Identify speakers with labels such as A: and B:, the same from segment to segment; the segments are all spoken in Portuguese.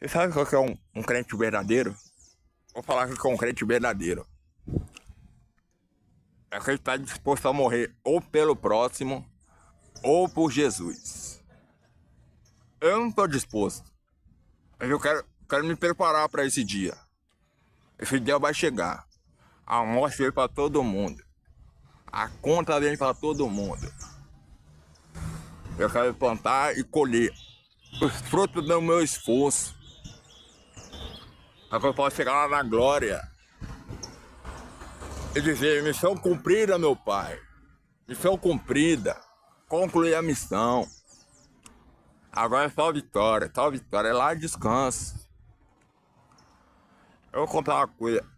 A: Você sabe qual que é um crente verdadeiro? Vou falar que é um crente verdadeiro. É aquele que está disposto a morrer ou pelo próximo ou por Jesus. Eu não estou disposto. Mas eu quero me preparar para esse dia. Esse dia vai chegar. A morte vem para todo mundo. A conta vem para todo mundo. Eu quero plantar e colher os frutos do meu esforço. Para que eu possa chegar lá na glória e dizer: missão cumprida, meu Pai. Missão cumprida. Concluir a missão. Agora é só vitória. Só vitória. É lá descanso. Eu vou contar uma coisa.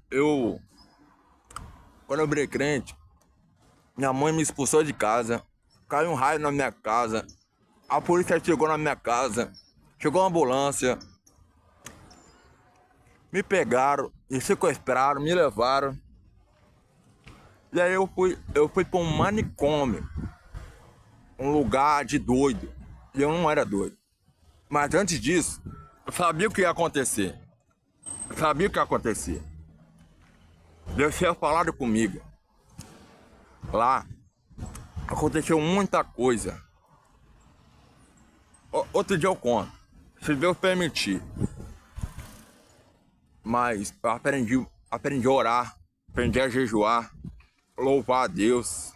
A: Quando eu virei crente, minha mãe me expulsou de casa. Caiu um raio na minha casa. A polícia chegou na minha casa. Chegou uma ambulância. Me pegaram, me sequestraram, me levaram. E aí eu fui para um manicômio. Um lugar de doido. E eu não era doido. Mas antes disso, eu sabia o que ia acontecer. Eu sabia o que ia acontecer. Deus tinha falado comigo. Lá aconteceu muita coisa. Outro dia eu conto, se Deus permitir. Mas eu aprendi a orar, aprendi a jejuar, louvar a Deus.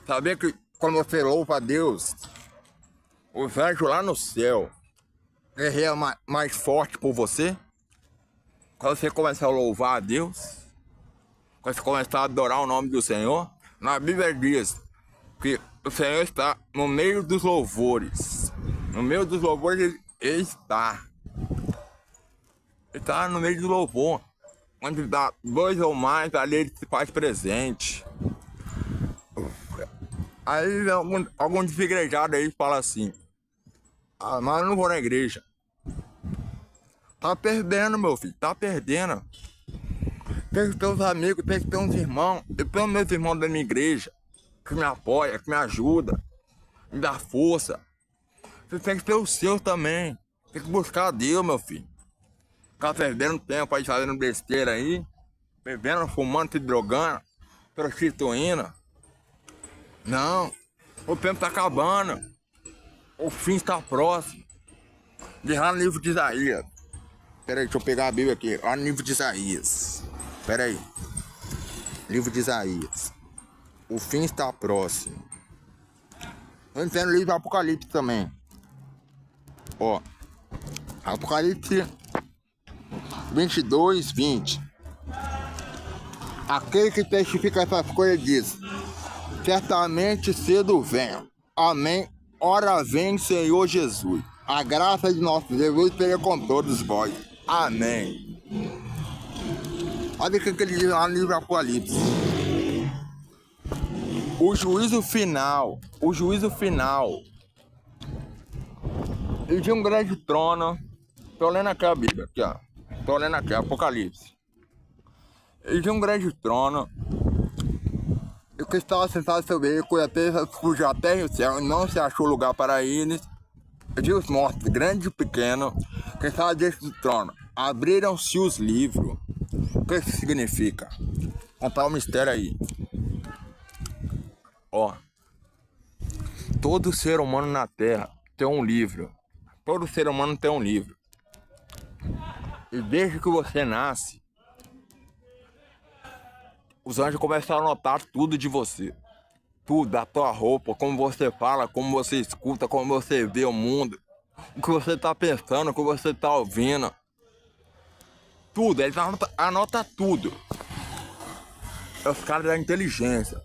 A: Sabia que quando você louva a Deus, os anjos lá no céu guerreiam mais forte por você? Quando você começar a louvar a Deus, quando você começar a adorar o nome do Senhor, na Bíblia diz que o Senhor está no meio dos louvores. No meio dos louvores ele está. Ele está no meio do louvor. Onde dá dois ou mais, ali ele se faz presente. Aí algum desigrejado aí fala assim: ah, mas eu não vou na igreja. Tá perdendo, meu filho, tá perdendo. Tem que ter uns amigos, tem que ter uns irmãos. Eu tenho meus irmãos da minha igreja, que me apoia, que me ajuda, me dá força. Você tem que ter os seus também. Tem que buscar a Deus, meu filho. Ficar perdendo tempo aí, fazendo besteira aí. Bebendo, fumando, se drogando, prostituindo. Não, o tempo tá acabando. O fim está próximo. Diz lá no livro de Isaías. Pera aí, deixa eu pegar a Bíblia aqui. Lá no livro de Isaías. Pera aí. Livro de Isaías. O fim está próximo. Eu entendo o livro do Apocalipse também. Ó. Apocalipse 22:20. Aquele que testifica essas coisas diz: certamente cedo vem. Amém. Ora vem, Senhor Jesus. A graça de nosso Jesus esteja com todos vós. Amém. Olha o que ele diz lá no livro do Apocalipse. O juízo final. O juízo final. E de um grande trono. Tô lendo aqui a Bíblia. Aqui, ó. Tô lendo aqui, Apocalipse. E de um grande trono. E o que estava sentado sobre ele, cuja terra fugiu a terra e o céu, e não se achou lugar para eles. E de os mortos, grande e pequeno, que estava diante do trono, abriram-se os livros. O que isso significa? Contar um mistério aí. Ó. Todo ser humano na terra tem um livro. Todo ser humano tem um livro. E desde que você nasce, os anjos começaram a notar tudo de você. Tudo, da tua roupa, como você fala, como você escuta, como você vê o mundo. O que você tá pensando, o que você tá ouvindo. Tudo, eles anotam tudo. É os caras da inteligência.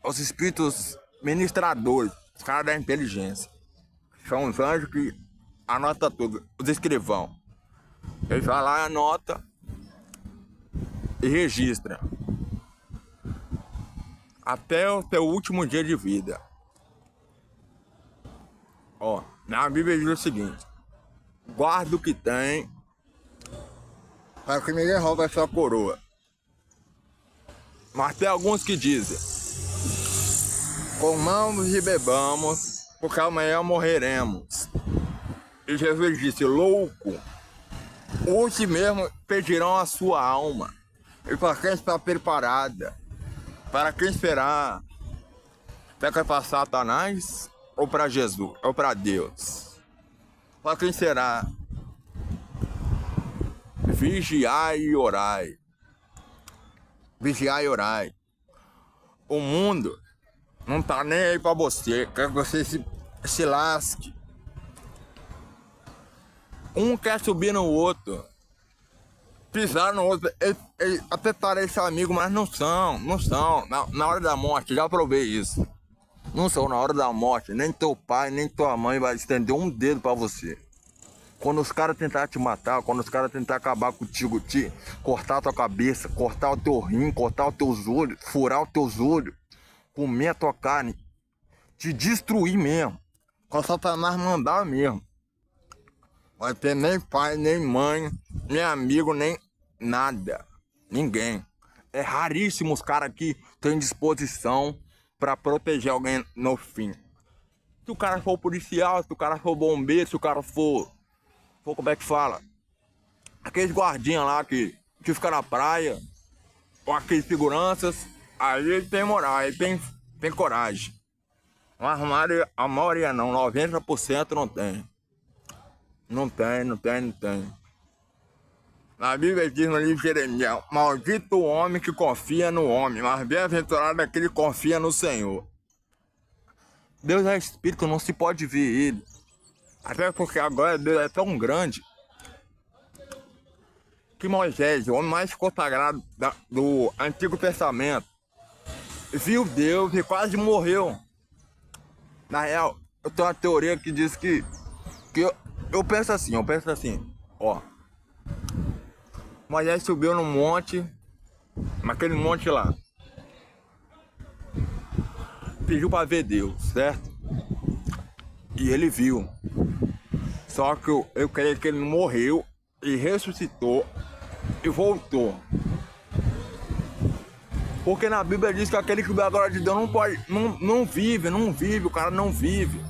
A: Os espíritos ministradores, os caras da inteligência. São os anjos que anotam tudo, os escrivão. Eles vão lá, anota e registra. Até o teu último dia de vida. Ó, na Bíblia diz o seguinte: guarda o que tem, para que ninguém rouba a sua coroa. Mas tem alguns que dizem: comamos e bebamos, porque amanhã morreremos. E Jesus disse: louco, Hoje mesmo pedirão a sua alma. E para quem está preparada? Para quem será? Será que é para Satanás ou para Jesus? Ou para Deus? Para quem será? Vigiai e orai. Vigiai e orai. O mundo não tá nem aí pra você. Quer que você se lasque. Um quer subir no outro. Pisar no outro. Ele até parece amigo, mas não são. Não são. Na hora da morte, já provei isso. Não são na hora da morte. Nem teu pai, nem tua mãe vai estender um dedo pra você. Quando os caras tentar te matar, quando os caras tentar acabar contigo, cortar a tua cabeça, cortar o teu rim, cortar os teus olhos, furar os teus olhos, comer a tua carne, te destruir mesmo. Com Satanás mandar mesmo. Vai ter nem pai, nem mãe, nem amigo, nem nada. Ninguém. É raríssimo os caras que têm disposição pra proteger alguém no fim. Se o cara for policial, se o cara for bombeiro, se o cara for como é que fala? Aqueles guardinhas lá que ficam na praia, ou aqueles seguranças, aí ele tem moral, ele tem coragem. Mas a maioria não, 90% não tem. Não tem. Na Bíblia diz no livro de Jeremias: maldito o homem que confia no homem, mas bem-aventurado aquele que confia no Senhor. Deus é espírito, não se pode ver ele. Até porque agora Deus é tão grande que Moisés, o homem mais consagrado do Antigo Testamento, viu Deus e quase morreu. Na real, eu tenho uma teoria que diz que eu penso assim, ó. Moisés subiu num monte, naquele monte lá, pediu para ver Deus, certo? E ele viu. Só que eu creio que ele morreu e ressuscitou e voltou. Porque na Bíblia diz que aquele que vê a glória de Deus não vive, o cara não vive.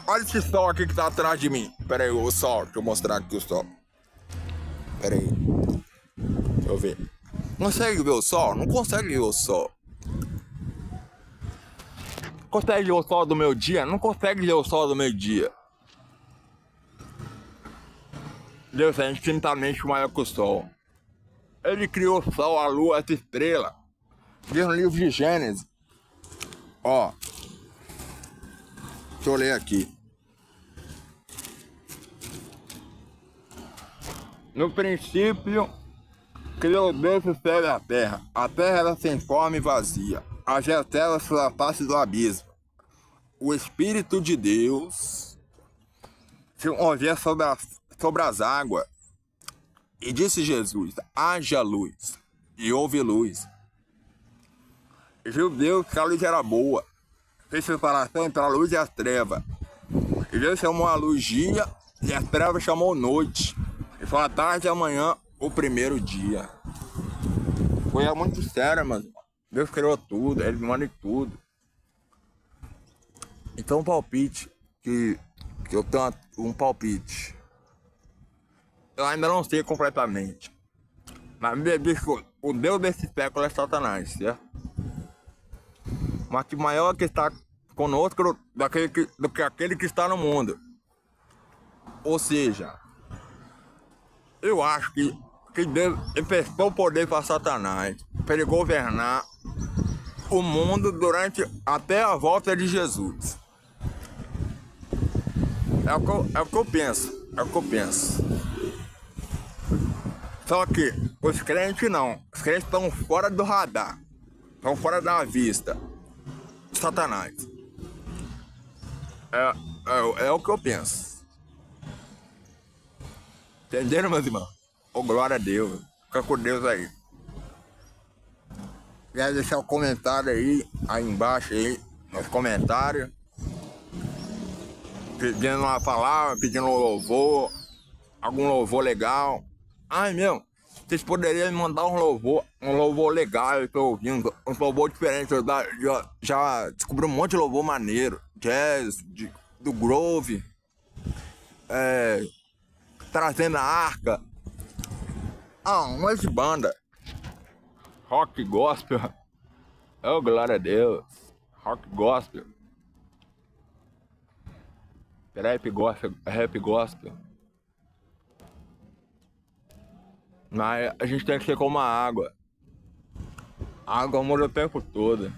A: Olha esse sol aqui que tá atrás de mim. Pera aí, o sol, deixa eu mostrar aqui o sol. Pera aí. Deixa eu ver. Consegue ver o sol? Não consegue ver o sol. Consegue ver o sol do meu dia? Não consegue ver o sol do meu dia. Deus é infinitamente maior que o sol. Ele criou o sol, a lua, essa estrela. Diz no livro de Gênesis. Ó. Deixa eu ler aqui. No princípio, criou Deus o céu e a terra. A terra era sem forma e vazia. As estrelas sobre a face do abismo. O Espírito de Deus se movia sobre as águas. E disse Jesus: haja luz. E houve luz. E viu Deus que a luz era boa. Fez separação entre a luz e as trevas. E Deus chamou a luz dia e as trevas chamou noite. E foi a tarde e amanhã o primeiro dia. Coisa muito séria, mas Deus criou tudo, Ele manda em tudo. Então, um palpite, que eu tenho um palpite. Eu ainda não sei completamente. Na Bíblia diz que o Deus desse século é Satanás, certo? Mas que maior que está conosco do que aquele que está no mundo. Ou seja, eu acho que Deus emprestou o poder para Satanás, para ele governar o mundo até a volta de Jesus. É o que eu penso. Só que os crentes não. Os crentes estão fora do radar. Estão fora da vista. Satanás. É o que eu penso. Entenderam, meus irmãos? Oh, glória a Deus. Fica com Deus aí. Quer deixar um comentário aí embaixo aí, nos comentários. Pedindo uma palavra, pedindo um louvor, algum louvor legal. Ai, meu, vocês poderiam me mandar um louvor legal, eu tô ouvindo, um louvor diferente. Eu já descobri um monte de louvor maneiro, jazz, do Groove, trazendo a arca. Mas de banda. Rock gospel. Oh, glória a Deus. Rock gospel. Rap gospel. Rap gospel. Mas a gente tem que ser como a água. A água muda o tempo todo.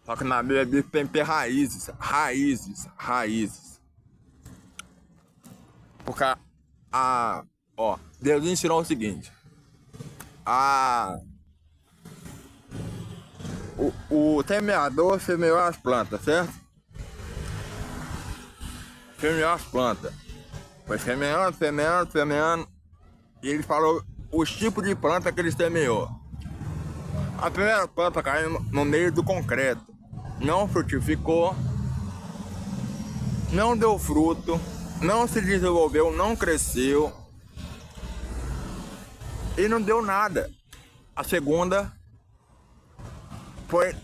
A: Só que na Bíblia diz que tem que ter raízes. Raízes. Raízes. Porque Deus ensinou o seguinte. O semeador semeou as plantas, certo? Semeou as plantas. Foi semeando, semeando, semeando. E ele falou os tipos de planta que ele semeou. A primeira planta caiu no meio do concreto. Não frutificou. Não deu fruto. Não se desenvolveu, não cresceu. E não deu nada. A segunda foi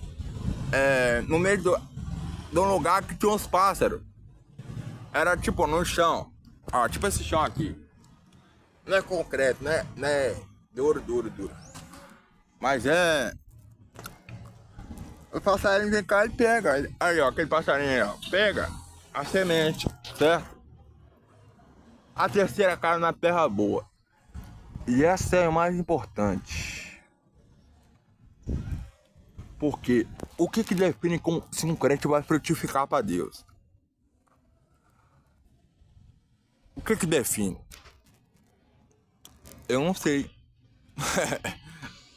A: no meio de um lugar que tinha uns pássaros. Era tipo no chão. Ó, tipo esse chão aqui. Não é concreto, né? Não é duro. Mas o passarinho vem cá e pega. Aí, ó, aquele passarinho aí, ó. Pega a semente, certo? A terceira cai na terra boa. E essa é a mais importante. Porque o que define se um crente vai frutificar para Deus? O que define? Eu não sei.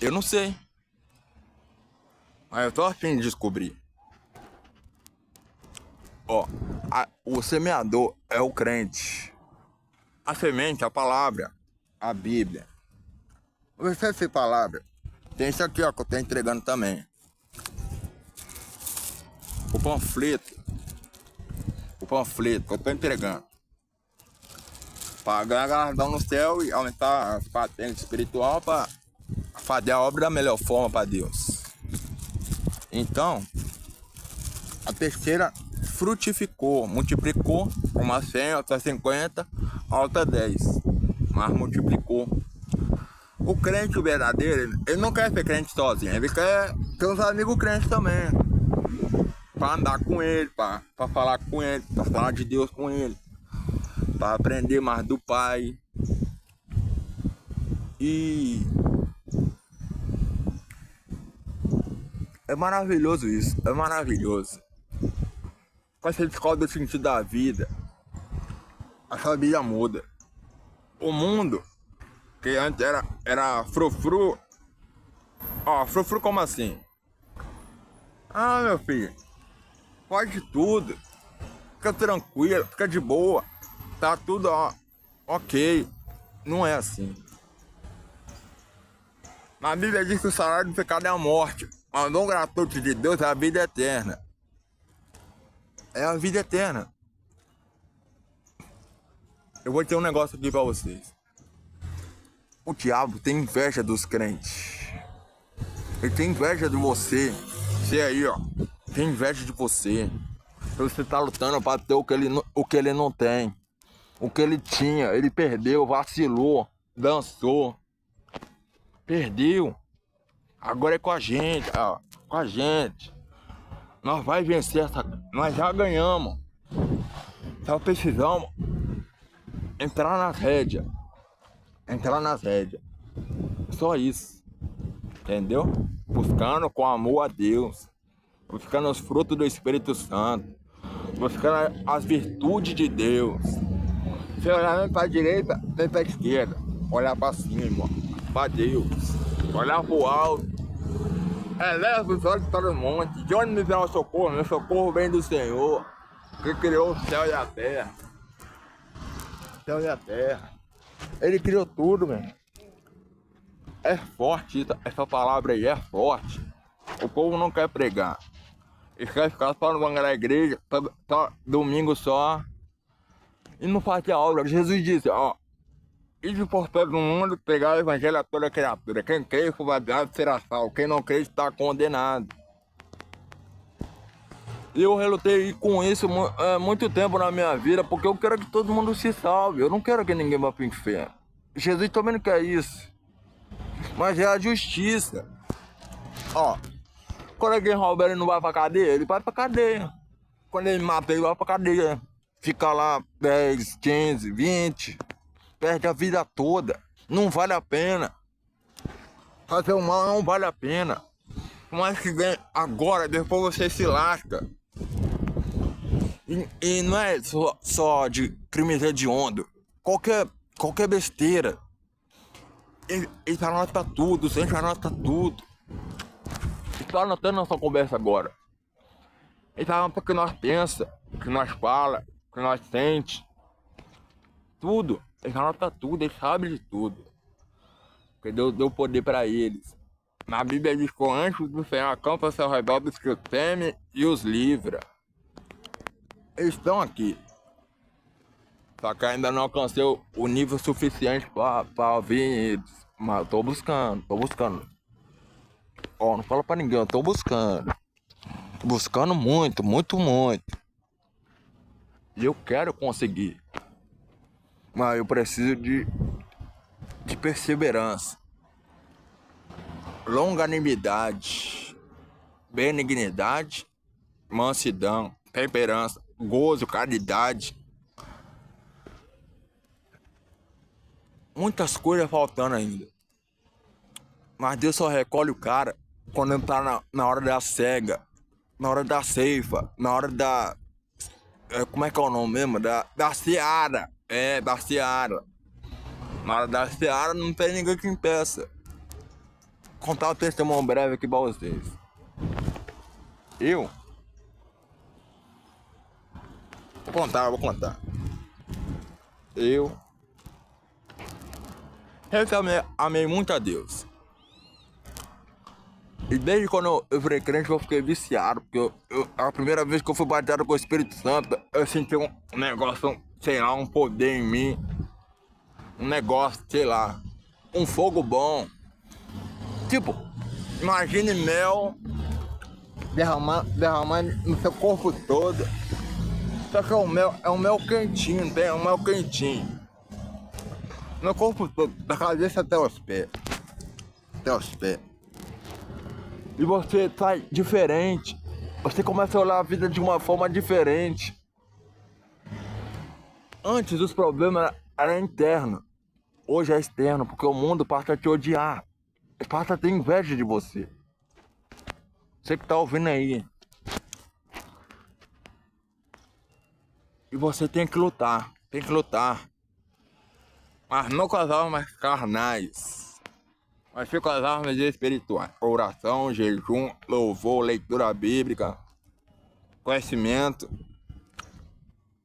A: Eu não sei. Mas eu tô a fim de descobrir. Ó, o semeador é o crente. A semente, a palavra, a Bíblia. Você essa palavra. Tem isso aqui, ó, que eu tô entregando também. O panfleto que eu tô entregando. Pra ganhar galardão no céu e aumentar as patentes espiritual para fazer a obra da melhor forma para Deus. Então, a terceira frutificou, multiplicou, uma 100, outra 50, a outra 10. Mas multiplicou. O crente verdadeiro, ele não quer ser crente sozinho, ele quer ter uns amigos crentes também. Pra andar com ele, pra falar com ele, pra falar de Deus com ele. Pra aprender mais do Pai. E é maravilhoso isso, é maravilhoso. Quando você descobre o sentido da vida, a sua vida muda. O mundo, que antes era frufru. Ó, frufru como assim? Ah, meu filho, pode tudo. Fica tranquilo, fica de boa. Tá tudo, ó, ok. Não é assim. Na Bíblia diz que o salário do pecado é a morte. Mas o dom gratuito de Deus é a vida eterna. É a vida eterna. Eu vou ter um negócio aqui pra vocês. O diabo tem inveja dos crentes. Ele tem inveja de você. Você aí, ó. Tem inveja de você. Você tá lutando pra ter o que ele não tem. O que ele tinha. Ele perdeu, vacilou, dançou. Perdeu. Agora é com a gente, ó. Com a gente. Nós vai vencer essa. Nós já ganhamos. Só precisamos entrar nas rédeas. Entrar nas rédeas. Só isso. Entendeu? Buscando com amor a Deus. Buscando os frutos do Espírito Santo. Buscando as virtudes de Deus. Se olhar para a direita, nem para a esquerda. Olhar para cima, para Deus. Olhar para o alto. Eleva os olhos para o monte. De onde me vem o socorro? Meu socorro vem do Senhor, que criou o céu e a terra. O céu e a terra. Ele criou tudo, meu. É forte, essa palavra aí é forte. O povo não quer pregar. Eles querem ficar só no banco da igreja, só domingo só. E não fazer a obra. Jesus disse, ó. Ide por todo mundo, pegar o evangelho a toda criatura. Quem crê e for batizado será salvo. Quem não crê está condenado. Eu relutei com isso muito tempo na minha vida, porque eu quero que todo mundo se salve. Eu não quero que ninguém vá pro inferno. Jesus também não quer isso. Mas é a justiça. Ó, quando alguém rouba, ele não vai pra cadeia? Ele vai pra cadeia. Quando ele mata, ele vai pra cadeia. Fica lá 10, 15, 20. Perde a vida toda. Não vale a pena. Fazer o mal não vale a pena. Mas que ganha agora, depois você se lasca. E não é só de crimes hediondos. Qualquer besteira. Ele anota tudo, sempre anota tudo. Ele tá anotando nossa conversa agora. Ele tá anotando o que nós pensa, o que nós fala, o que nós sente. Tudo. Ele anota tudo, ele sabe de tudo. Porque Deus deu poder para eles. Na Bíblia diz que antes do Senhor acampa-se ao redor dos que o temem e os livra. Eles estão aqui. Só que ainda não alcancei o nível suficiente pra ouvir eles. Mas eu tô buscando. Ó, não fala pra ninguém, eu tô buscando. Tô buscando muito, muito, muito. E eu quero conseguir. Mas eu preciso de perseverança. Longanimidade. Benignidade. Mansidão. Temperança. Gozo, caridade. Muitas coisas faltando ainda. Mas Deus só recolhe o cara quando ele tá na hora da cega, na hora da ceifa, na hora da... como é que é o nome mesmo? Da seara. Da seara. Na hora da seara não tem ninguém que impeça. Vou contar um testemunho breve aqui pra vocês. Eu? Vou contar. Eu amei muito a Deus. E desde quando eu virei crente eu fiquei viciado. Porque a primeira vez que eu fui batizado com o Espírito Santo, eu senti um negócio, sei lá, um poder em mim. Um negócio, sei lá, um fogo bom. Tipo, imagine mel derramando no seu corpo todo. Só que é um mel quentinho, tem um mel quentinho. No corpo todo, da cabeça até os pés. Até os pés. E você sai diferente. Você começa a olhar a vida de uma forma diferente. Antes os problemas eram internos. Hoje é externo, porque o mundo passa a te odiar. Passa a ter inveja de você. Você que tá ouvindo aí. E você tem que lutar. Tem que lutar. Mas não com as armas carnais. Mas sim com as armas espirituais. Oração, jejum, louvor, leitura bíblica, conhecimento,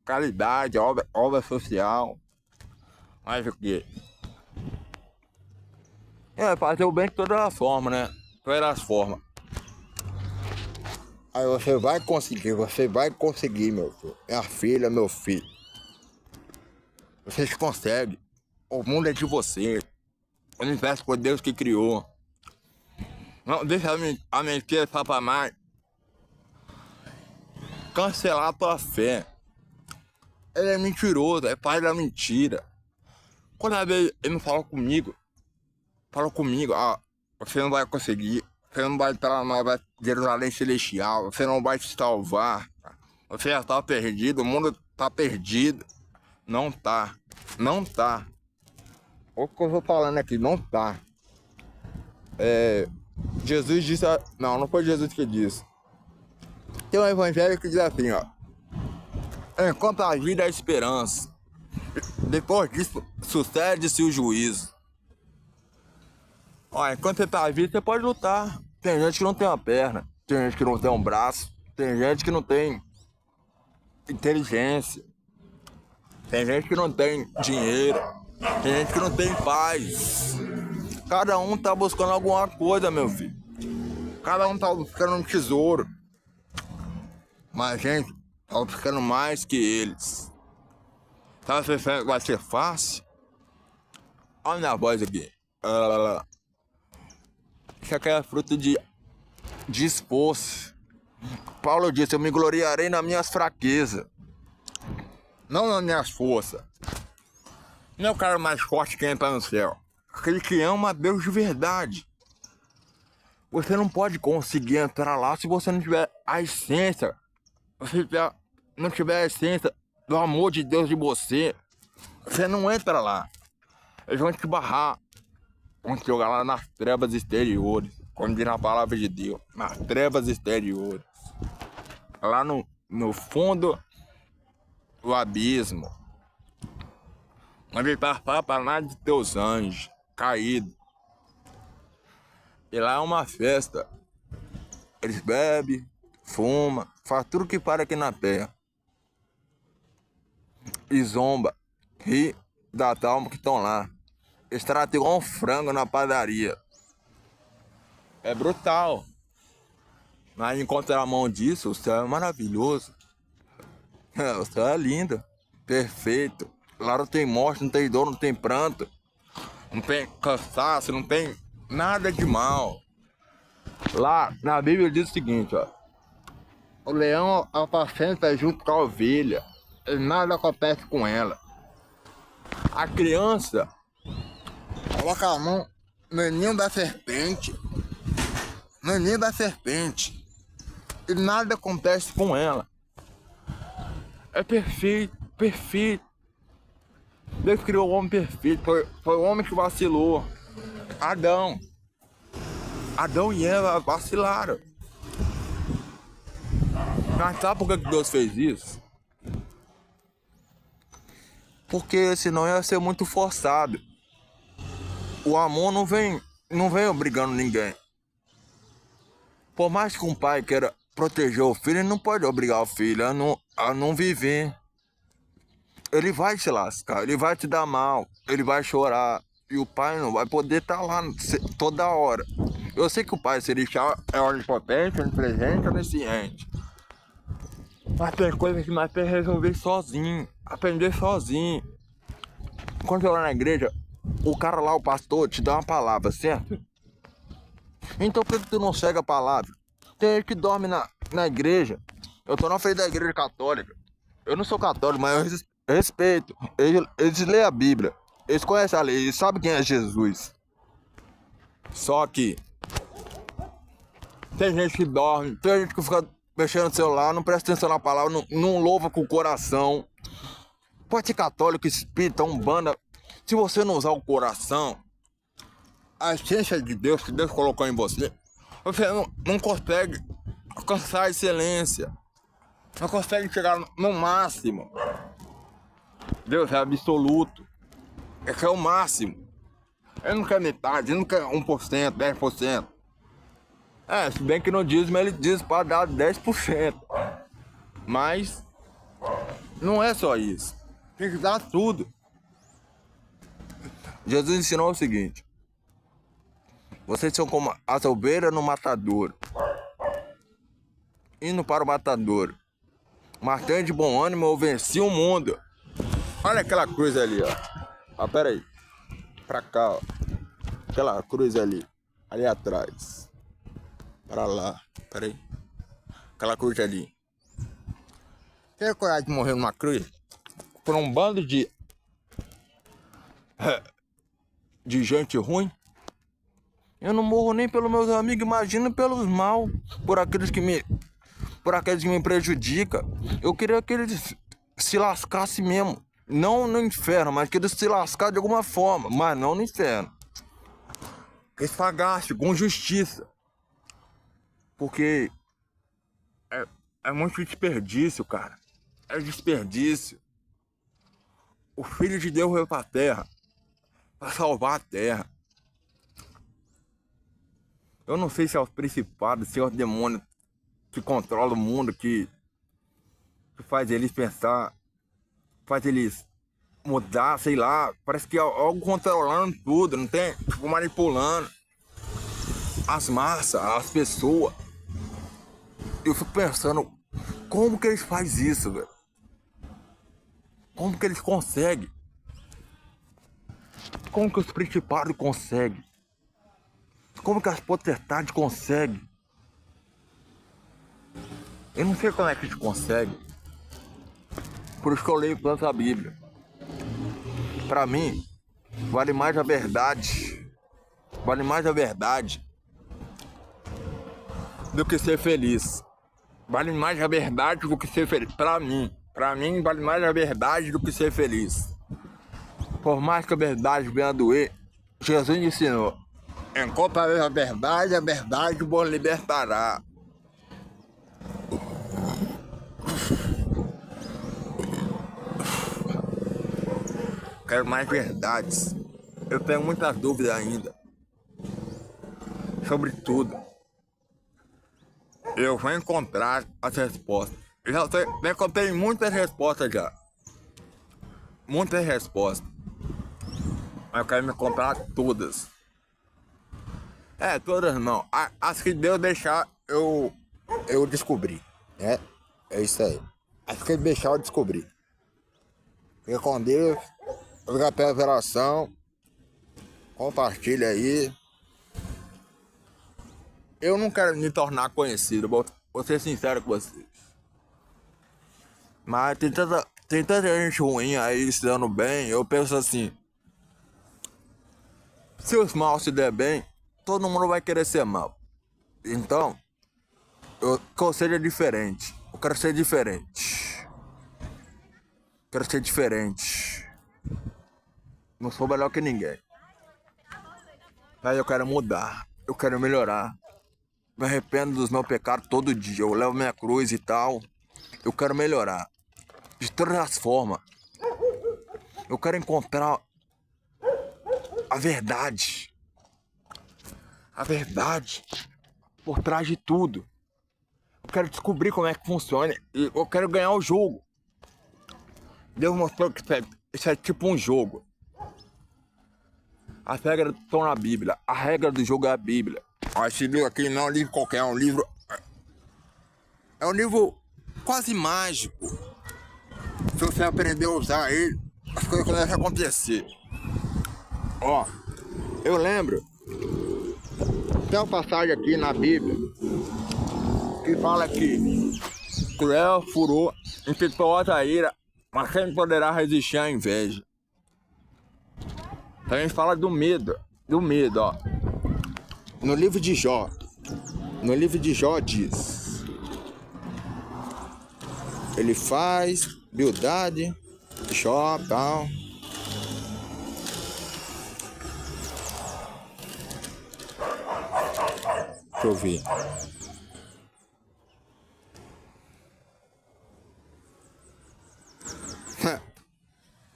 A: caridade, obra social. Mais o que? Fazer o bem de todas as formas, né? Todas as formas. Aí você vai conseguir, meu filho. Minha filha, meu filho. Vocês conseguem. O mundo é de você. O universo foi Deus que criou. Não deixa a mentira Satanás cancelar a tua fé. Ele é mentiroso, é pai da mentira. Quando a vez ele não fala comigo, você não vai conseguir, você não vai entrar na Jerusalém Celestial, você não vai se salvar, você já tá perdido, o mundo tá perdido. Não tá. O que eu tô falando aqui, não tá. Jesus disse... Não foi Jesus que disse. Tem um evangelho que diz assim, ó. Enquanto a vida é a esperança. Depois disso, sucede-se o juízo. Ó, enquanto você tá vivo, você pode lutar. Tem gente que não tem uma perna. Tem gente que não tem um braço. Tem gente que não tem inteligência. Tem gente que não tem dinheiro. Tem gente que não tem paz. Cada um tá buscando alguma coisa, meu filho. Cada um tá buscando um tesouro. Mas a gente tá buscando mais que eles. Tá pensando que vai ser fácil? Olha minha voz aqui. Isso aqui é fruto de esforço. Paulo disse, eu me gloriarei nas minhas fraquezas, não nas minhas forças. Não é o cara mais forte que entra no céu. Aquele que ama a Deus de verdade. Você não pode conseguir entrar lá se você não tiver a essência. Se não tiver a essência do amor de Deus de você, você não entra lá. Eles vão te barrar. Vão te jogar lá nas trevas exteriores. Como diz na palavra de Deus. Nas trevas exteriores. Lá no fundo do abismo. Onde está para nada de teus anjos caídos. E lá é uma festa. Eles bebem, fumam, fazem tudo que para aqui na terra. E zomba, ri da alma que estão lá. Eles tratam igual um frango na padaria. É brutal. Mas em contramão disso, o céu é maravilhoso. O céu é lindo, perfeito. Lá não tem morte, não tem dor, não tem pranto. Não tem cansaço, não tem nada de mal. Lá na Bíblia diz o seguinte, ó. O leão apacenta junto com a ovelha. E nada acontece com ela. A criança coloca a mão no ninho da serpente. No ninho da serpente. E nada acontece com ela. É perfeito, perfeito. Deus criou o homem perfeito. Foi o homem que vacilou. Adão. Adão e Eva vacilaram. Mas sabe por que Deus fez isso? Porque senão ia ser muito forçado. O amor não vem obrigando ninguém. Por mais que um pai queira proteger o filho, ele não pode obrigar o filho a não viver. Ele vai se lascar, ele vai te dar mal, ele vai chorar. E o pai não vai poder estar lá toda hora. Eu sei que o pai celestial é onipotente, onipresente, onisciente. Mas tem coisas que nós temos que resolver sozinho, aprender sozinho. Quando eu lá na igreja, o cara lá, o pastor, te dá uma palavra, certo? Então por que tu não segue a palavra? Tem gente que dorme na igreja. Eu tô na frente da igreja católica. Eu não sou católico, mas eu respeito. Eles lêem a Bíblia. Eles conhecem a lei, eles sabem quem é Jesus. Só que tem gente que dorme, tem gente que fica mexendo no celular, não presta atenção na palavra, não louva com o coração. Pode ser católico, espírita, umbanda. Se você não usar o coração, a essência de Deus que Deus colocou em você, você não consegue alcançar a excelência. Não consegue chegar no máximo. Deus é absoluto. Esse é o máximo. Ele não quer metade, ele não quer 1%, 10%. Se bem que no dízimo ele diz para dar 10%. Mas não é só isso. Tem que dar tudo. Jesus ensinou o seguinte: vocês são como as ovelhas no matadouro, indo para o matadouro. Mas tenha de bom ânimo, eu venci o mundo. Olha aquela cruz ali, ó. Pera aí. Pra cá, ó. Aquela cruz ali. Ali atrás. Para lá. Pera aí. Aquela cruz ali. Tem coragem de morrer numa cruz? Por um bando de gente ruim? Eu não morro nem pelos meus amigos, imagina pelos mal. Por aqueles que me prejudicam. Eu queria que eles se lascassem mesmo. Não no inferno, mas que eles se lascassem de alguma forma. Mas não no inferno. Que eles pagassem com justiça. Porque é muito desperdício, cara. É desperdício. O Filho de Deus veio pra terra pra salvar a terra. Eu não sei se é os principados, se é os demônios que controlam o mundo, que faz eles pensar, faz eles mudar, sei lá. Parece que é algo controlando tudo, não tem? Tipo, manipulando as massas, as pessoas. Eu fico pensando, como que eles fazem isso, velho? Como que eles conseguem? Como que os principados conseguem? Como que as potestades conseguem? Eu não sei como é que a gente consegue. Por isso que eu leio tanto a Bíblia. Pra mim, vale mais a verdade. Vale mais a verdade do que ser feliz. Vale mais a verdade do que ser feliz. Pra mim vale mais a verdade do que ser feliz. Por mais que a verdade venha a doer, Jesus ensinou: encontrareis a verdade vos libertará. Quero mais verdades. Eu tenho muitas dúvidas ainda sobre tudo. Eu vou encontrar as respostas. Eu já encontrei muitas respostas já. Muitas respostas. Mas eu quero me encontrar todas. Todas não. As que Deus deixar, eu descobri. É isso aí. As que Ele deixar, eu descobri. Fica com Deus. Obrigado pela oração. Compartilha aí. Eu não quero me tornar conhecido, vou ser sincero com vocês. Mas tem tanta gente ruim aí se dando bem. Eu penso assim: se os maus se der bem, todo mundo vai querer ser mal. Então, que eu seja diferente. Eu quero ser diferente. Quero ser diferente. Não sou melhor que ninguém. Mas eu quero mudar. Eu quero melhorar. Me arrependo dos meus pecados todo dia. Eu levo minha cruz e tal. Eu quero melhorar. De todas as formas. Eu quero encontrar a verdade. A verdade por trás de tudo. Eu quero descobrir como é que funciona. E eu quero ganhar o jogo. Deus mostrou que isso é tipo um jogo. As regras estão na Bíblia. A regra do jogo é a Bíblia. Esse livro aqui não é um livro qualquer, é um livro. É um livro quase mágico. Se você aprender a usar ele, as coisas começam a acontecer. Ó, eu lembro. Tem uma passagem aqui na Bíblia que fala que cruel furor, impetuosa ira, mas quem poderá resistir à inveja? Também fala do medo, ó. No livro de Jó diz: ele faz beldade, Jó, tal. Deixa eu ver.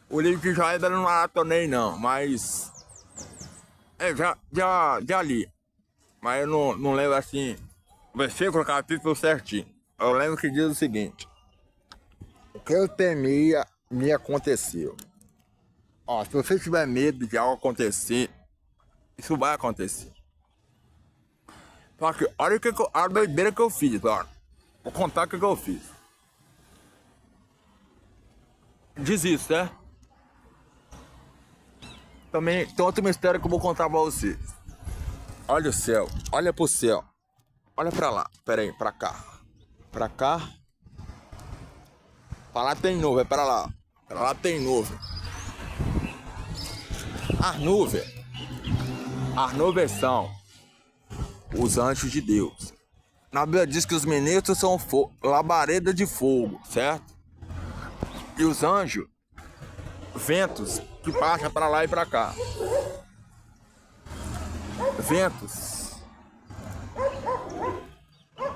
A: O livro de Jó ainda não maratonei não, mas já li. Mas eu não lembro assim, versículo, capítulo certinho. Eu lembro que diz o seguinte: o que eu temia me aconteceu. Ó, se você tiver medo de algo acontecer, isso vai acontecer. Só que olha a doideira que eu fiz, ó. Vou contar o que eu fiz. Diz isso, né? Também tem outro mistério que eu vou contar pra vocês. Olha o céu, olha pro céu. Olha pra lá, pera aí, pra cá. Pra cá. Pra lá tem nuvem, pra lá. Pra lá tem nuvem. As nuvens são os anjos de Deus. Na Bíblia diz que os ministros são labareda de fogo, certo? E os anjos, ventos que passam pra lá e pra cá. Ventos.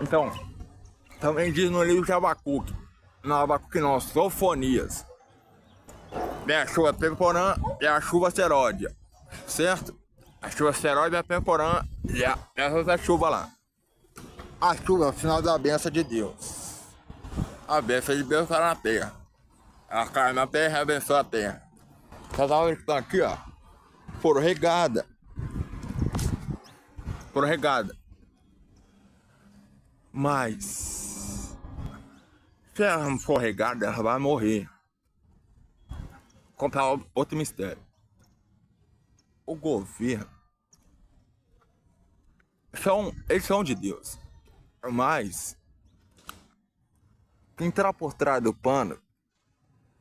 A: Então, também diz no livro de Abacuque. Não, Abacuque não, Sofonias. É a chuva temporã e a chuva seródia, certo? A chuva seródia é temporã e essa outra chuva lá. A chuva é o sinal da bênção de Deus. A bênção de Deus está na terra. Ela cai na terra e abençoa a terra. Essas árvores que estão aqui, ó, foram regadas. Mas se ela não for regada, ela vai morrer. Contar outro mistério. O governo eles são de Deus, mas Quem tá por trás do pano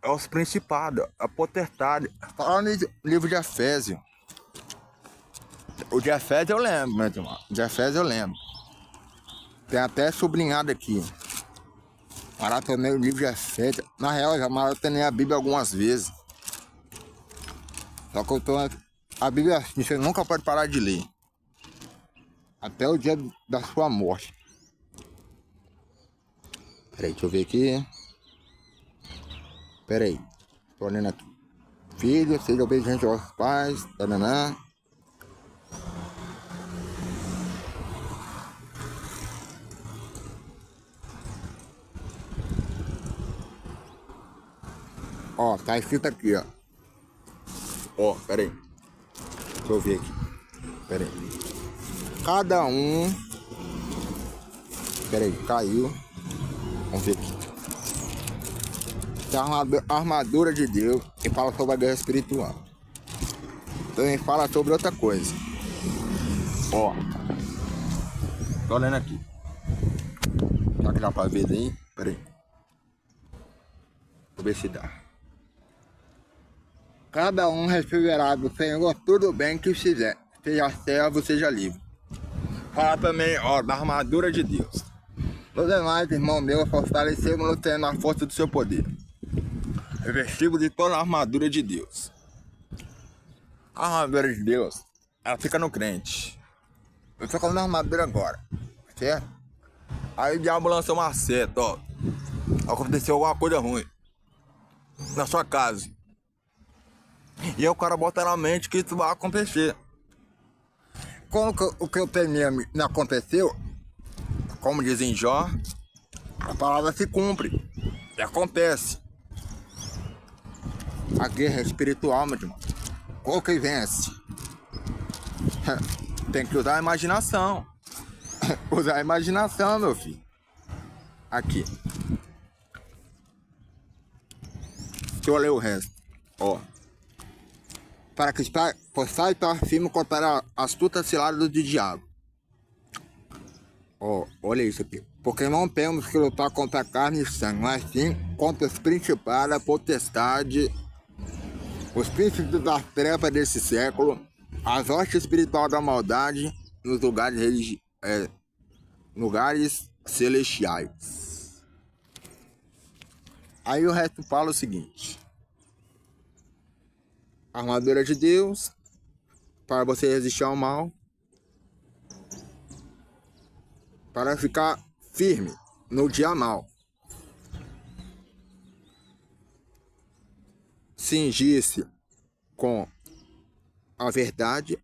A: é os principados, a potestade. Fala no livro de Efésio. O de Efésio eu lembro, meu irmão. O de Efésio eu lembro. Tem até sublinhado aqui. Maratonei o livro de Efésio. Na real, eu já maratonei a Bíblia algumas vezes. Só que eu tô... A Bíblia, você nunca pode parar de ler. Até o dia da sua morte. Peraí, deixa eu ver aqui. Peraí. Tô olhando aqui. Filho, seja obediente aos pais. Taranã. Ó, tá escrito aqui, ó. Ó, peraí. Deixa eu ver aqui. Peraí. Cada um... Peraí, caiu. Vamos ver aqui. Tem a armadura de Deus que fala sobre a guerra espiritual. Também fala sobre outra coisa. Ó. Tô olhando aqui. Será que dá pra ver daí? Peraí. Vou ver se dá. Cada um receberá do Senhor tudo bem que fizer. Seja servo, seja livre. Fala também, ó, da armadura de Deus. Os demais, irmão meu, fortalecemos tendo a força do seu poder. Revestido de toda a armadura de Deus. A armadura de Deus, ela fica no crente. Eu tô falando a armadura agora, certo? Aí o diabo lançou uma seta, ó. Aconteceu alguma coisa ruim na sua casa. E aí o cara bota na mente que isso vai acontecer. Como que o que eu temia não aconteceu, como dizem Jó, a palavra se cumpre. E acontece. A guerra espiritual, meu irmão. Qual que vence? Tem que usar a imaginação. Usar a imaginação, meu filho. Aqui. Deixa eu ler o resto. Ó. Para que possais estar firme contra a astuta cilada do diabo. Ó, olha isso aqui. Porque não temos que lutar contra a carne e sangue, mas sim contra os principados, a potestade, os príncipes das trevas desse século, as hostes espirituais da maldade nos lugares celestiais. Aí o resto fala o seguinte. Armadura de Deus, para você resistir ao mal, para ficar firme no dia mal. Cingir-se com a verdade,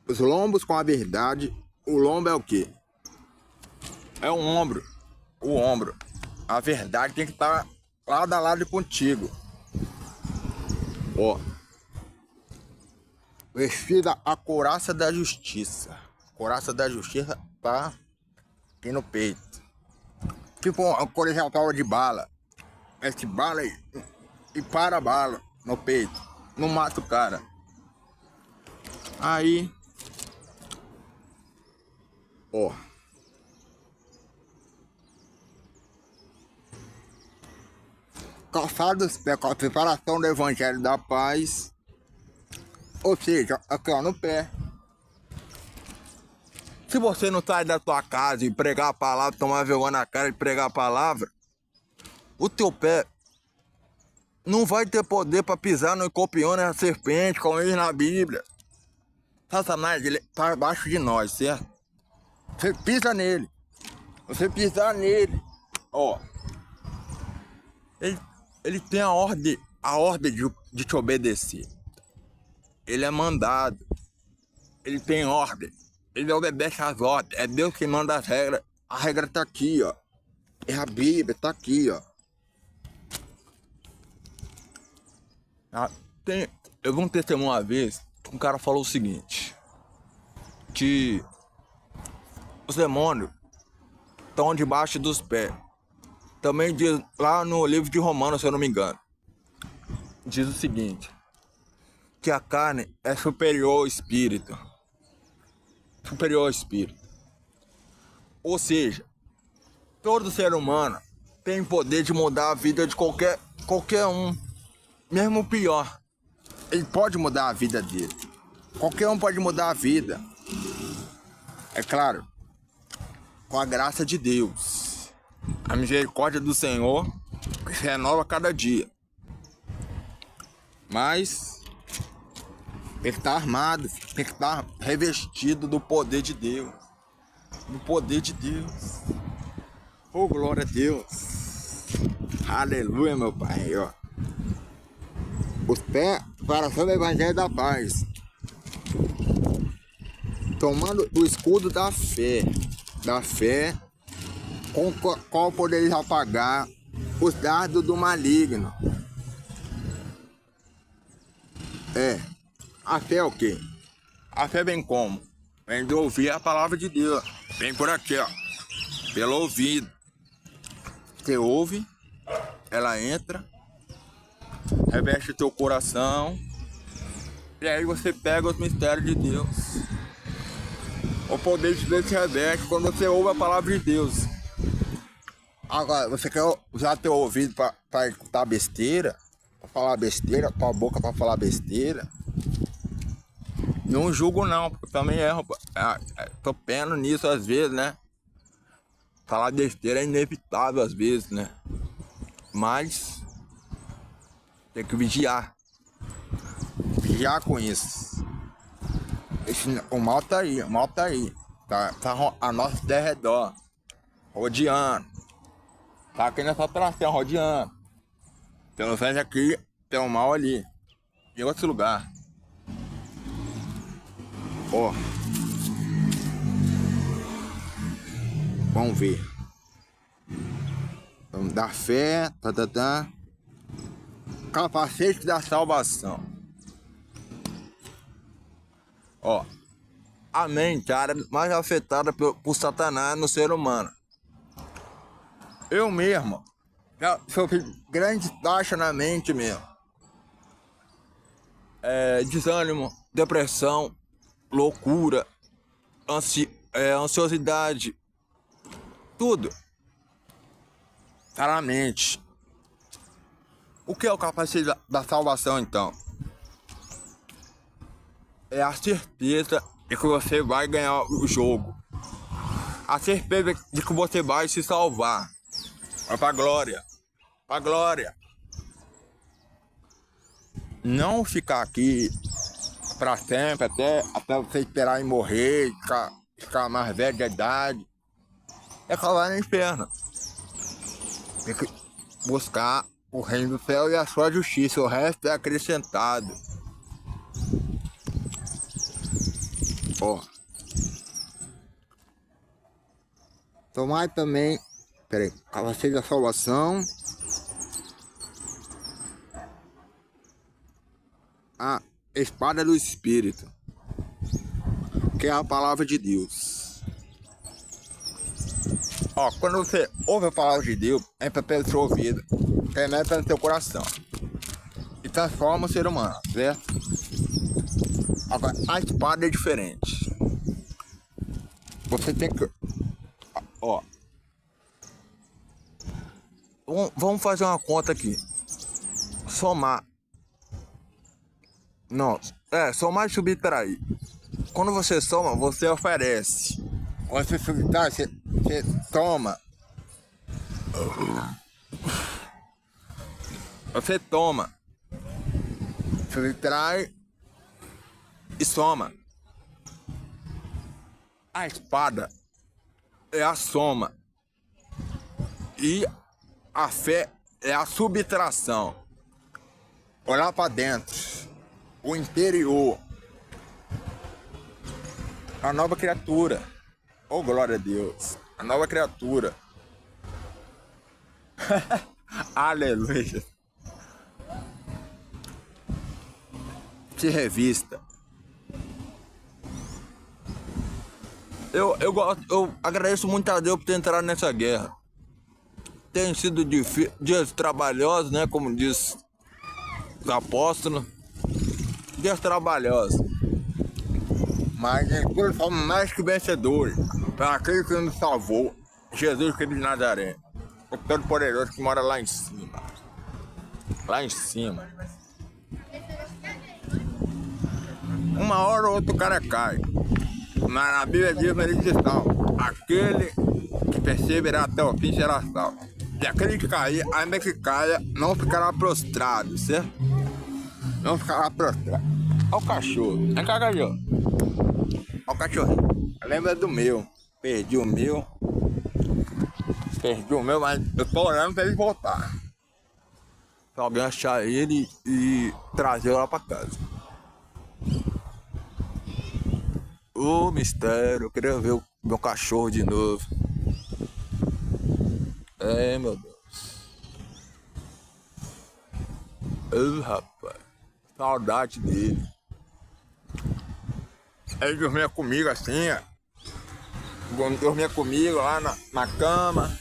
A: os lombos com a verdade. O lombo é o quê? É o ombro. O ombro. A verdade tem que estar lado a lado contigo. Ó. Vestida a couraça da justiça. Couraça da justiça tá aqui no peito. Tipo uma colegial de bala. Esse bala aí. E para a bala no peito. Não mata o cara. Aí. Ó. Calçados dos pés com a preparação do evangelho da paz. Ou seja, aqui ó, no pé. Se você não sai da tua casa e pregar a palavra, tomar vergonha na cara e pregar a palavra, o teu pé não vai ter poder para pisar no escorpião, na serpente, como diz na Bíblia. Satanás, ele tá abaixo de nós, certo? Você pisa nele. Você pisar nele, ó. Ele tem a ordem de te obedecer. Ele é mandado. Ele tem ordem. Ele obedece às ordens. É Deus que manda as regras. A regra tá aqui, ó. É a Bíblia, tá aqui, ó. Eu vi um testemunho uma vez, um cara falou o seguinte, que os demônios estão debaixo dos pés. Também diz lá no livro de Romanos, se eu não me engano, diz o seguinte, que a carne é superior ao espírito. Superior ao espírito. Ou seja, todo ser humano tem poder de mudar a vida de qualquer um, mesmo o pior. Ele pode mudar a vida dele. Qualquer um pode mudar a vida. É claro, com a graça de Deus. A misericórdia do Senhor se renova cada dia. Mas tem que estar armado, tem que estar revestido do poder de Deus. Do poder de Deus. Oh, glória a Deus. Aleluia, meu Pai. Ó. Os pés para o Evangelho da Paz. Tomando o escudo da fé. Da fé, com o qual podereis apagar os dardos do maligno. A fé é o quê? A fé vem como? Vem de ouvir a palavra de Deus. Vem por aqui, ó. Pelo ouvido. Você ouve, ela entra, reveste o teu coração, e aí você pega os mistérios de Deus. O poder de Deus se reveste quando você ouve a palavra de Deus. Agora, você quer usar teu ouvido para escutar besteira, para falar besteira, tua boca para falar besteira? Não julgo não, porque eu também erro. Tô peno nisso às vezes, né? Falar besteira é inevitável às vezes, né? Mas tem que vigiar. Vigiar com isso. O mal tá aí, o mal tá aí. Tá a nosso derredor. Rodeando. Tá aqui nessa praça, rodeando. Pelo menos aqui tem o mal ali. Em outro lugar. Ó. Vamos ver. Vamos dar fé. Capacete da salvação. Ó. A mente, a área mais afetada por Satanás no ser humano. Eu mesmo já sofri grande taxa na mente mesmo. Desânimo, depressão, loucura, ansiosidade. Tudo tá na mente. O que é o capacete da salvação, então? É a certeza de que você vai ganhar o jogo. A certeza de que você vai se salvar. Vai pra glória. Pra glória. Não ficar aqui pra sempre, até você esperar em morrer, ficar mais velho de idade. É calar no inferno. Tem que buscar o reino do céu e a sua justiça. O resto é acrescentado. Ó. Tomai também. Peraí. Capacete da salvação. A espada do Espírito. Que é a palavra de Deus. Ó, quando você ouve a palavra de Deus, entra pelo seu ouvido, penetra pelo seu coração e transforma o ser humano, certo? Agora, a espada é diferente. Você tem que... Ó. Vamos fazer uma conta aqui. Somar. Não, somar e subtrair. Aí. Quando você soma, você oferece. Quando você subtrai, você toma. Você toma. Subtrai e soma. A espada é a soma. E a fé é a subtração. Olhar para dentro. O interior. A nova criatura. Oh, glória a Deus. A nova criatura. Aleluia. Se revista. Eu agradeço muito a Deus por ter entrado nessa guerra. Tem sido dias trabalhosos, né? Como diz os apóstolos. Dias trabalhosos. Mas nós somos mais que vencedores. Para aquele que nos salvou. Jesus Cristo de Nazaré. o Todo-Poderoso que mora lá em cima. Lá em cima. Uma hora ou outra o cara cai. Mas na Bíblia diz uma lição: aquele que perseverar até o fim será salvo. E aquele que cair, ainda que caia, não ficará prostrado, certo? Não ficará prostrado. Olha o cachorro. Vem cá, cachorro. Olha o cachorro. Lembra do meu. Perdi o meu, mas eu tô orando pra ele voltar. Pra alguém achar ele e trazer lá pra casa. Ô mistério, eu queria ver o meu cachorro de novo. É, meu Deus. Ô rapaz, saudade dele. Ele dormia comigo assim, dormia comigo lá na cama.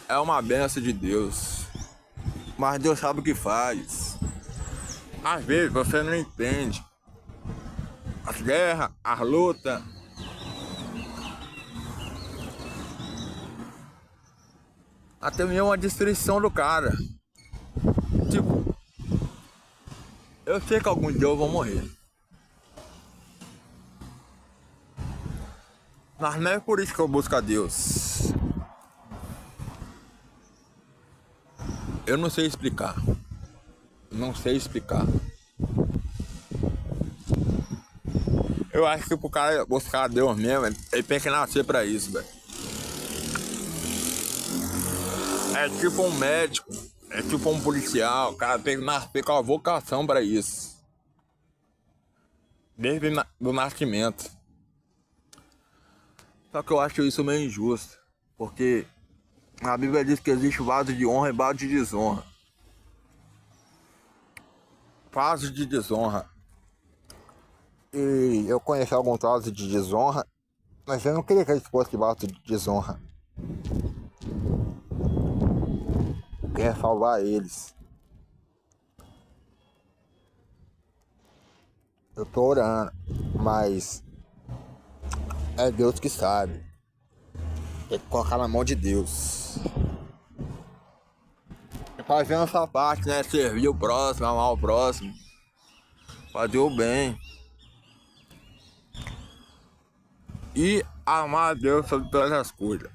A: É uma benção de Deus. Mas Deus sabe o que faz. Às vezes você não entende. As guerras, as lutas. Até mesmo a destruição do cara. Tipo, eu sei que algum dia eu vou morrer. Mas não é por isso que eu busco a Deus. Eu não sei explicar. Não sei explicar. Eu acho que pro cara buscar a Deus mesmo, ele tem que nascer pra isso, velho. É tipo um médico, é tipo um policial, o cara tem que nascer com a vocação pra isso. Desde o nascimento. Só que eu acho isso meio injusto, porque a Bíblia diz que existe vaso de honra e vaso de desonra. Vaso de desonra. E eu conheci alguns vasos de desonra, mas eu não queria que eles fossem vasos de desonra. Eu queria salvar eles. Eu tô orando, mas é Deus que sabe. Tem que colocar na mão de Deus. Fazendo essa parte, né? Servir o próximo, amar o próximo. Fazer o bem. E amar a Deus sobre todas as coisas.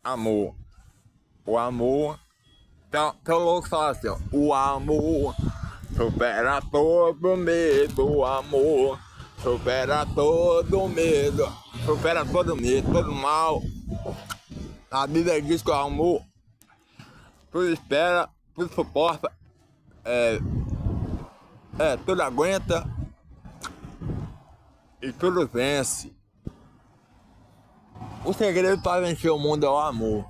A: Amor. O amor. Tão louco falar assim, ó. O amor supera todo medo. O amor supera todo medo. Supera todo medo, todo mal. A Bíblia diz que o amor tudo espera, tudo suporta, tudo aguenta e tudo vence. O segredo para vencer o mundo é o amor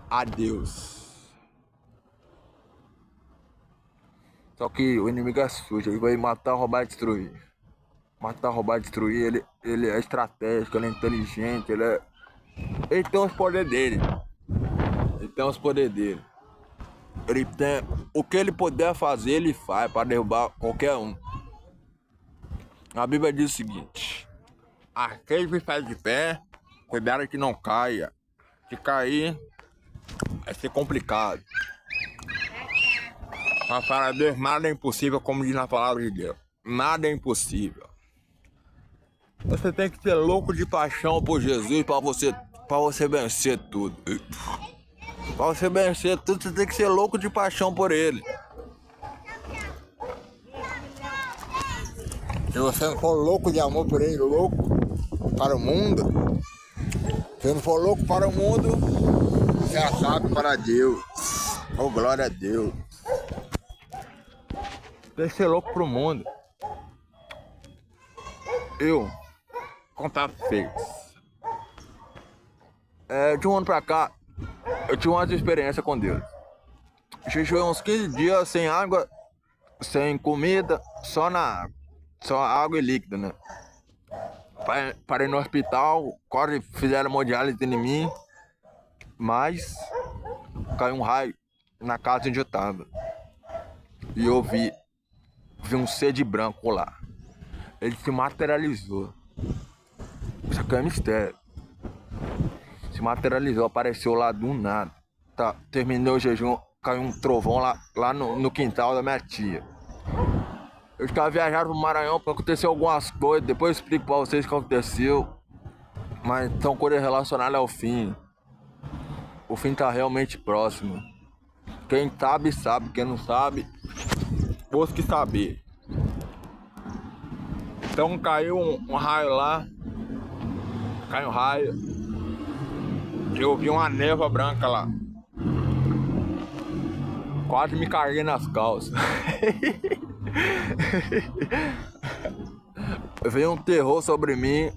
A: a Deus. Só que o inimigo é sujo, ele vai matar, roubar e destruir. Matar, roubar e destruir, ele é estratégico, ele é inteligente, ele tem os poderes dele. Ele tem os poderes dele. Ele tem o que ele puder fazer, ele faz para derrubar qualquer um. A Bíblia diz o seguinte: aquele que está de pé, cuidado que não caia. Se cair, vai ser complicado. Mas para Deus nada é impossível, como diz na palavra de Deus. Nada é impossível. Você tem que ser louco de paixão por Jesus para você vencer tudo. Para você vencer tudo, você tem que ser louco de paixão por Ele. Se você não for louco de amor por Ele, louco para o mundo, se não for louco para o mundo, você é sábio para Deus. Oh, glória a Deus. Tem que ser louco para o mundo. Eu, contar pra vocês. De um ano pra cá, eu tive uma experiência com Deus. Jejuei uns 15 dias sem água, sem comida, só na água. Só água e líquido, né? Parei no hospital, quase fizeram hemodiálise em mim, mas caiu um raio na casa onde eu tava. E eu vi um ser de branco lá. Ele se materializou. Isso aqui é mistério. Se se materializou, apareceu lá do nada. Tá, terminou o jejum, caiu um trovão lá no quintal da minha tia. Eu estava viajando pro Maranhão porque aconteceu algumas coisas, depois eu explico pra vocês o que aconteceu. Mas são coisas relacionadas ao fim. O fim tá realmente próximo. Quem sabe, sabe. Quem não sabe, busque saber. Então caiu um raio lá. Caiu um raio. Eu vi uma névoa branca lá. Quase me caguei nas calças. Veio um terror sobre mim.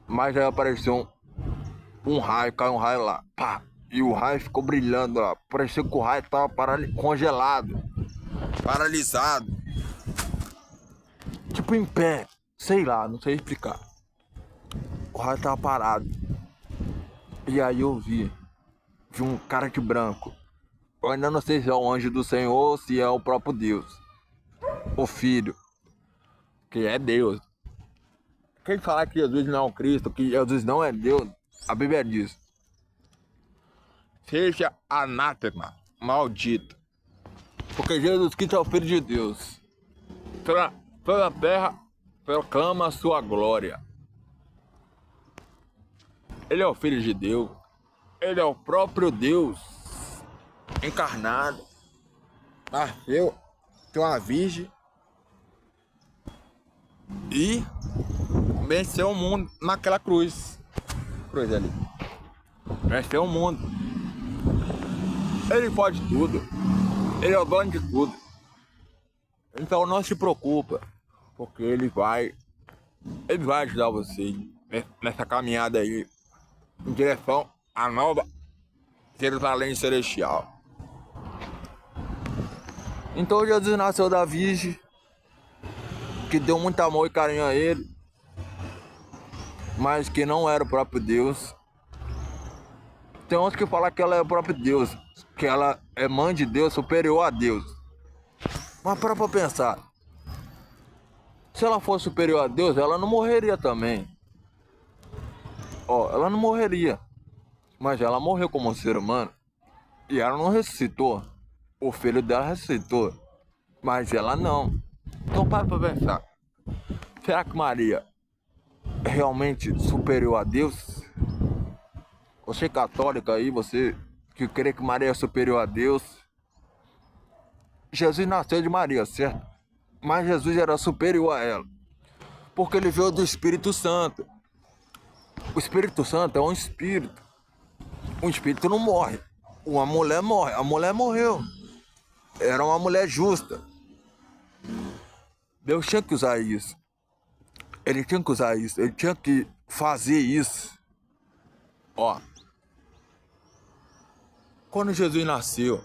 A: Mas aí apareceu um raio, caiu um raio lá. Pá! E o raio ficou brilhando lá. Parecia que o raio tava congelado. Paralisado. Tipo em pé. Sei lá, não sei explicar. O raio tava parado. E aí eu vi um cara de branco. Eu ainda não sei se é o anjo do Senhor ou se é o próprio Deus. O Filho. Que é Deus. Quem falar que Jesus não é o Cristo, que Jesus não é Deus, a Bíblia diz: seja anátema, maldito. Porque Jesus Cristo é o Filho de Deus. Toda a terra proclama a sua glória. Ele é o Filho de Deus. Ele é o próprio Deus encarnado. Nasceu de uma virgem e venceu o mundo naquela cruz. Cruz ali. Venceu o mundo. Ele pode tudo. Ele é o dono de tudo. Então não se preocupa, porque ele vai ajudar você nessa caminhada aí em direção à nova Jerusalém celestial. Então Jesus nasceu da Virgem, que deu muito amor e carinho a ele, mas que não era o próprio Deus. Tem uns que falam que ela é o próprio Deus, que ela é mãe de Deus, superior a Deus. Mas para pra pensar, se ela fosse superior a Deus, ela não morreria também. Ó, ela não morreria, mas ela morreu como um ser humano. E ela não ressuscitou. O filho dela ressuscitou, mas ela não. Então para pra pensar, será que Maria é realmente superior a Deus? Você católica aí, você que crê que Maria é superior a Deus. Jesus nasceu de Maria, certo? Mas Jesus era superior a ela, porque ele veio do Espírito Santo. O Espírito Santo é um espírito. Um espírito não morre. Uma mulher morre. A mulher morreu. Era uma mulher justa. Deus tinha que usar isso. Ele tinha que usar isso. Ele tinha que fazer isso. Ó. Quando Jesus nasceu,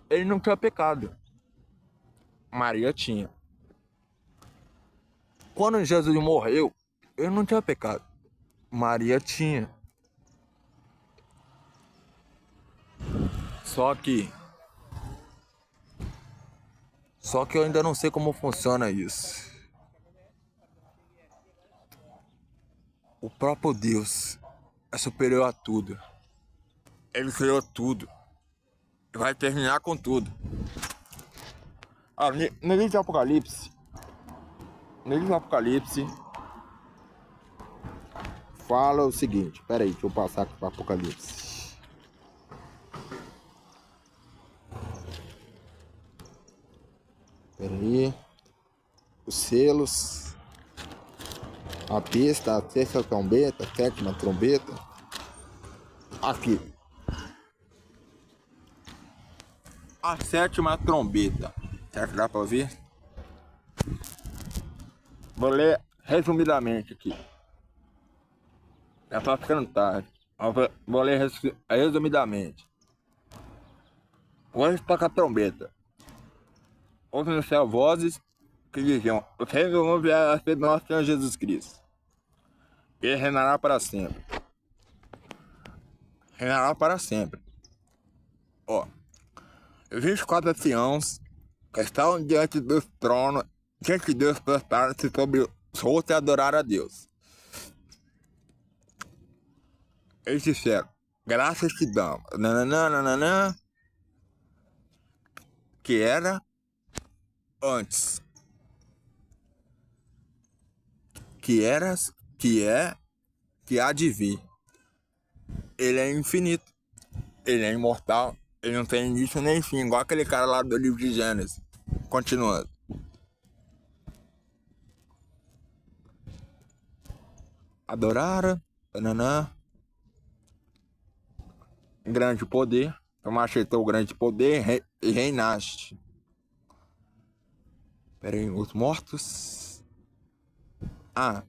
A: ele não tinha pecado. Maria tinha. Quando Jesus morreu, ele não tinha pecado. Maria tinha. Só que eu ainda não sei como funciona isso. O próprio Deus é superior a tudo. Ele criou tudo. E vai terminar com tudo. No livro de Apocalipse. Fala o seguinte. Pera aí, deixa eu passar aqui para Apocalipse. Pera aí. Os selos. A besta, a sexta trombeta, a sétima trombeta. Aqui. A sétima trombeta. Será que dá pra ouvir? Vou ler resumidamente aqui. Já tá ficando tarde. Vou ler resumidamente. Vou tocar a trombeta. Ouve no céu vozes que diziam: os reis do mundo vieram a ser do nosso Senhor Jesus Cristo. Ele reinará para sempre. Reinará para sempre. Ó. Os 24 anciãos que estavam diante do trono, diante de Deus, prostraram-se sobre Solto e adorar a Deus. Eles disseram, graças te damos, nananã, que era antes, que eras, que é, que há de vir. Ele é infinito, ele é imortal, ele não tem início nem fim, igual aquele cara lá do livro de Gênesis. Continuando. Adoraram, nananã, grande poder, tomaste teu grande poder e reinaste. Pera aí, os mortos. Ah.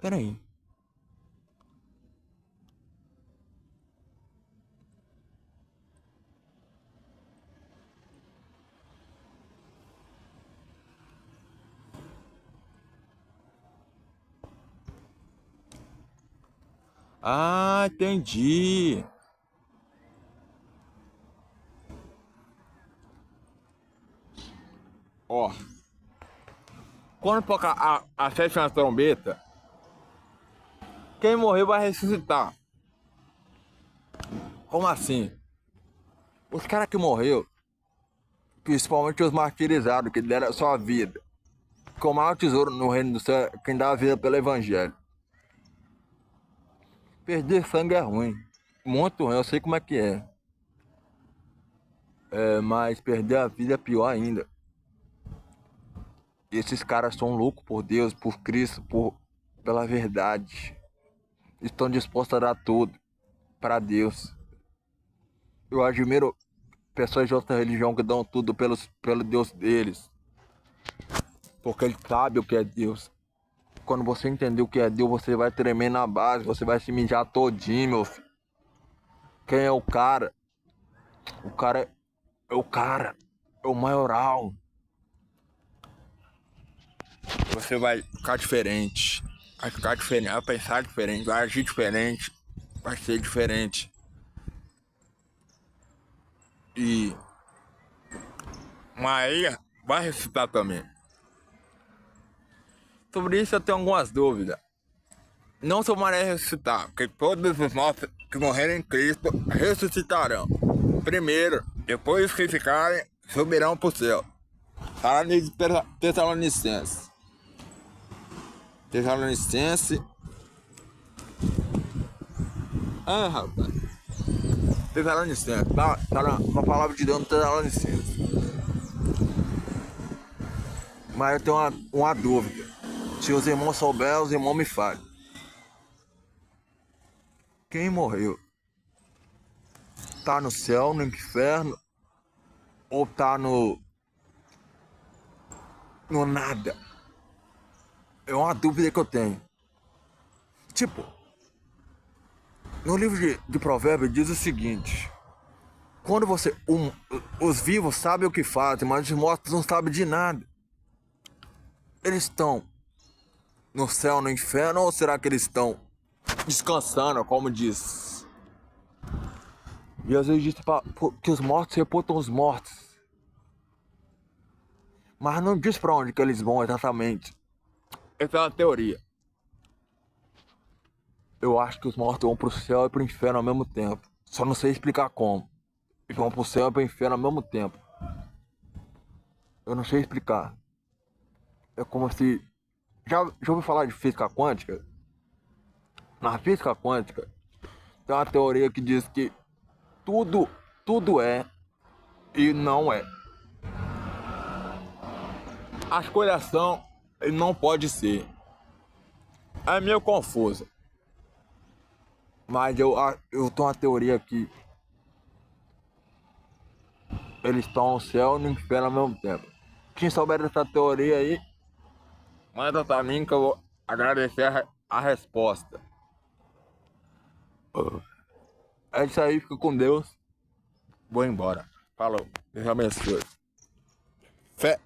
A: Pera aí. Ah, entendi. Ó. Quando tocar a sétima trombeta, quem morreu vai ressuscitar. Como assim? Os caras que morreu, principalmente os martirizados, que deram a sua vida. Porque o maior tesouro no reino do céu é quem dá a vida pelo evangelho. Perder sangue é ruim. Muito ruim, eu sei como é que é. Mas perder a vida é pior ainda. E esses caras são loucos por Deus, por Cristo, pela verdade. Estão dispostos a dar tudo para Deus. Eu admiro pessoas de outra religião que dão tudo pelo Deus deles. Porque ele sabe o que é Deus. Quando você entender o que é Deus, você vai tremer na base, você vai se mijar todinho, meu filho. Quem é o cara? O cara é o cara. É o maioral. Você vai ficar diferente. Vai ficar diferente, vai pensar diferente, vai agir diferente, vai ser diferente. E Maria vai ressuscitar também. Sobre isso eu tenho algumas dúvidas. Não sou Maria ressuscitar, porque todos os mortos que morrerem em Cristo ressuscitarão. Primeiro, depois que ficarem, subirão para o céu. Está lá em Tessalonicenses. Tessalonicenses. Ah, rapaz. Tessalonicenses. Tá na palavra de Deus no Tessalonicenses. Mas eu tenho uma dúvida. Se os irmãos souberem, os irmãos me falem. Quem morreu? Tá no céu, no inferno? Ou tá no nada? É uma dúvida que eu tenho. Tipo, no livro de Provérbios diz o seguinte: quando os vivos sabem o que fazem, mas os mortos não sabem de nada. Eles estão no céu, no inferno, ou será que eles estão descansando, como diz? E às vezes diz que os mortos reputam os mortos. Mas não diz pra onde que eles vão exatamente. Essa é uma teoria. Eu acho que os mortos vão pro céu e pro inferno ao mesmo tempo. Só não sei explicar como. Eles vão pro céu e pro inferno ao mesmo tempo. Eu não sei explicar. É como se... Já ouviu falar de física quântica? Na física quântica, tem uma teoria que diz que tudo é e não é. A escolha são e não pode ser. É meio confuso. Mas eu tenho uma teoria que eles estão no céu e no inferno ao mesmo tempo. Quem souber dessa teoria aí, manda pra mim que eu vou agradecer a resposta. É isso aí, fica com Deus. Vou embora. Falou. Deus abençoe. Fé.